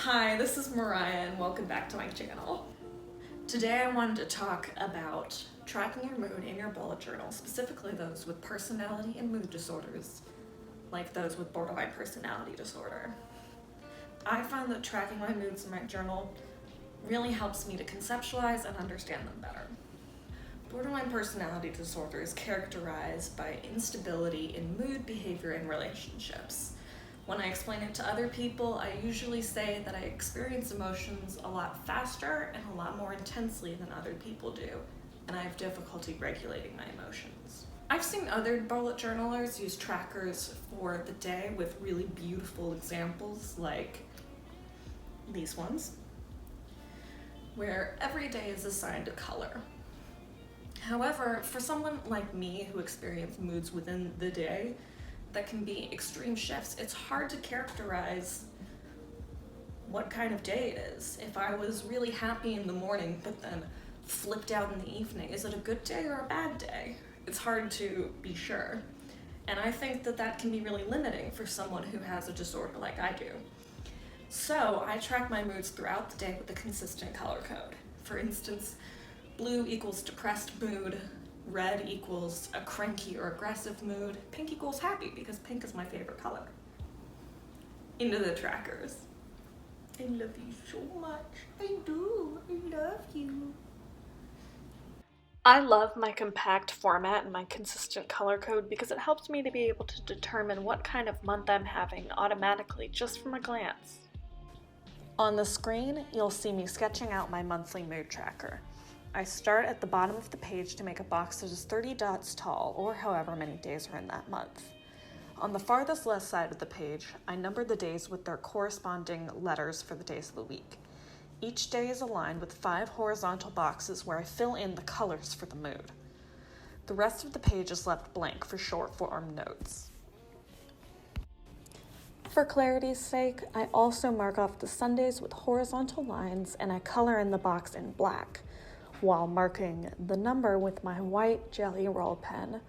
Hi, this is Mariah and welcome back to my channel. Today I wanted to talk about tracking your mood in your bullet journal, specifically those with personality and mood disorders, like those with borderline personality disorder. I found that tracking my moods in my journal really helps me to conceptualize and understand them better. Borderline personality disorder is characterized by instability in mood, behavior, and relationships. When I explain it to other people, I usually say that I experience emotions a lot faster and a lot more intensely than other people do, and I have difficulty regulating my emotions. I've seen other bullet journalers use trackers for the day with really beautiful examples like these ones, where every day is assigned a color. However, for someone like me who experiences moods within the day, that can be extreme shifts, it's hard to characterize what kind of day it is. If I was really happy in the morning but then flipped out in the evening, is it a good day or a bad day? It's hard to be sure. And I think that that can be really limiting for someone who has a disorder like I do. So I track my moods throughout the day with a consistent color code. For instance, blue equals depressed mood, red equals a cranky or aggressive mood, pink equals happy because pink is my favorite color. Into the trackers. I love you so much. I do. I love you. I love my compact format and my consistent color code because it helps me to be able to determine what kind of month I'm having automatically just from a glance. On the screen, you'll see me sketching out my monthly mood tracker. I start at the bottom of the page to make a box that is 30 dots tall, or however many days are in that month. On the farthest left side of the page, I number the days with their corresponding letters for the days of the week. Each day is aligned with 5 horizontal boxes where I fill in the colors for the mood. The rest of the page is left blank for short form notes. For clarity's sake, I also mark off the Sundays with horizontal lines and I color in the box in black, while marking the number with my white jelly roll pen.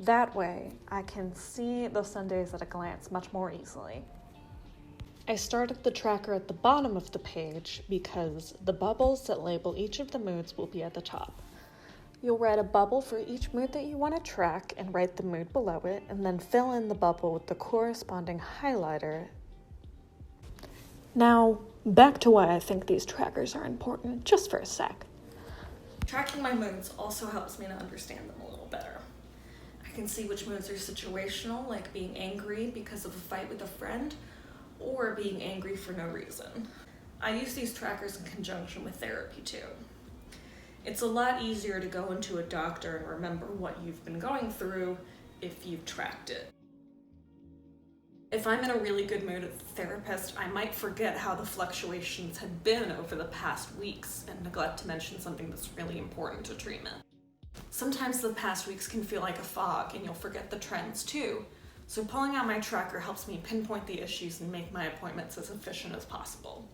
That way, I can see the Sundays at a glance much more easily. I started the tracker at the bottom of the page because the bubbles that label each of the moods will be at the top. You'll write a bubble for each mood that you want to track and write the mood below it, and then fill in the bubble with the corresponding highlighter. Now, back to why I think these trackers are important, just for a sec. Tracking my moods also helps me to understand them a little better. I can see which moods are situational, like being angry because of a fight with a friend, or being angry for no reason. I use these trackers in conjunction with therapy too. It's a lot easier to go into a doctor and remember what you've been going through if you've tracked it. If I'm in a really good mood at the therapist, I might forget how the fluctuations had been over the past weeks and neglect to mention something that's really important to treatment. Sometimes the past weeks can feel like a fog and you'll forget the trends too. So pulling out my tracker helps me pinpoint the issues and make my appointments as efficient as possible.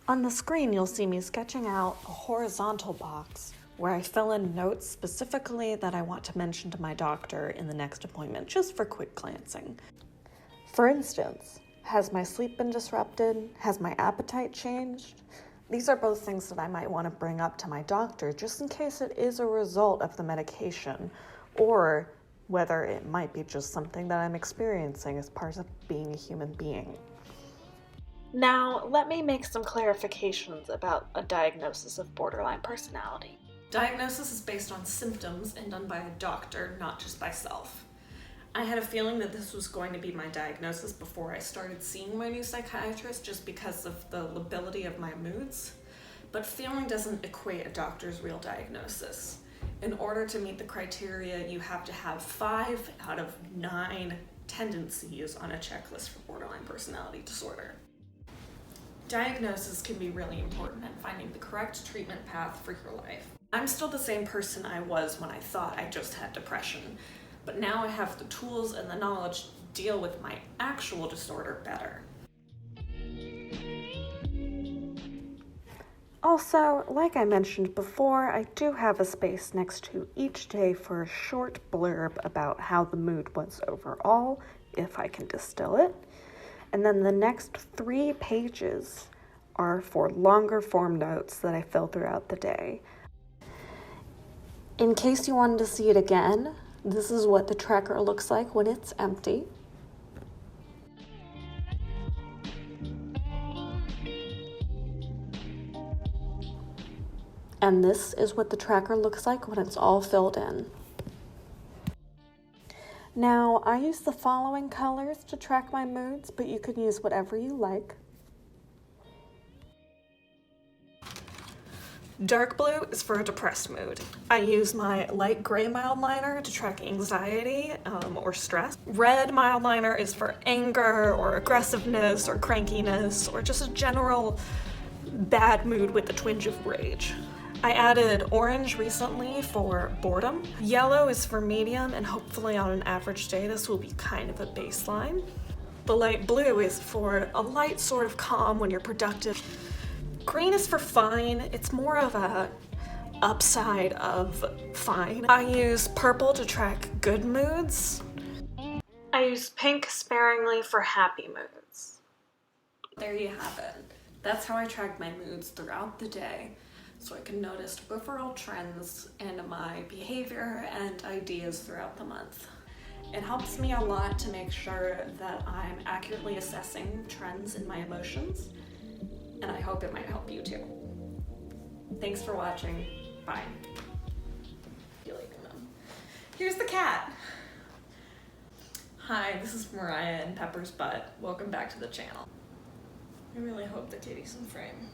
On the screen, you'll see me sketching out a horizontal box where I fill in notes specifically that I want to mention to my doctor in the next appointment, just for quick glancing. For instance, has my sleep been disrupted? Has my appetite changed? These are both things that I might want to bring up to my doctor just in case it is a result of the medication, or whether it might be just something that I'm experiencing as part of being a human being. Now, let me make some clarifications about a diagnosis of borderline personality. Diagnosis is based on symptoms and done by a doctor, not just by self. I had a feeling that this was going to be my diagnosis before I started seeing my new psychiatrist just because of the lability of my moods, but feeling doesn't equate a doctor's real diagnosis. In order to meet the criteria, you have to have 5 out of 9 tendencies on a checklist for borderline personality disorder. Diagnosis can be really important in finding the correct treatment path for your life. I'm still the same person I was when I thought I just had depression, but now I have the tools and the knowledge to deal with my actual disorder better. Also, like I mentioned before, I do have a space next to each day for a short blurb about how the mood was overall, if I can distill it. And then the next 3 pages are for longer form notes that I fill throughout the day. In case you wanted to see it again, this is what the tracker looks like when it's empty. And this is what the tracker looks like when it's all filled in. Now, I use the following colors to track my moods, but you can use whatever you like. Dark blue is for a depressed mood. I use my light gray mild liner to track anxiety or stress. Red mild liner is for anger or aggressiveness or crankiness or just a general bad mood with a twinge of rage. I added orange recently for boredom. Yellow is for medium, and hopefully on an average day this will be kind of a baseline. The light blue is for a light sort of calm when you're productive. Green is for fine. It's more of a upside of fine. I use purple to track good moods. I use pink sparingly for happy moods. There you have it. That's how I track my moods throughout the day, so I can notice overall trends in my behavior and ideas throughout the month. It helps me a lot to make sure that I'm accurately assessing trends in my emotions, and I hope it might help you too. Thanks for watching. Bye. Here's the cat. Hi, this is Mariah and Pepper's butt. Welcome back to the channel. I really hope the kitty's in frame.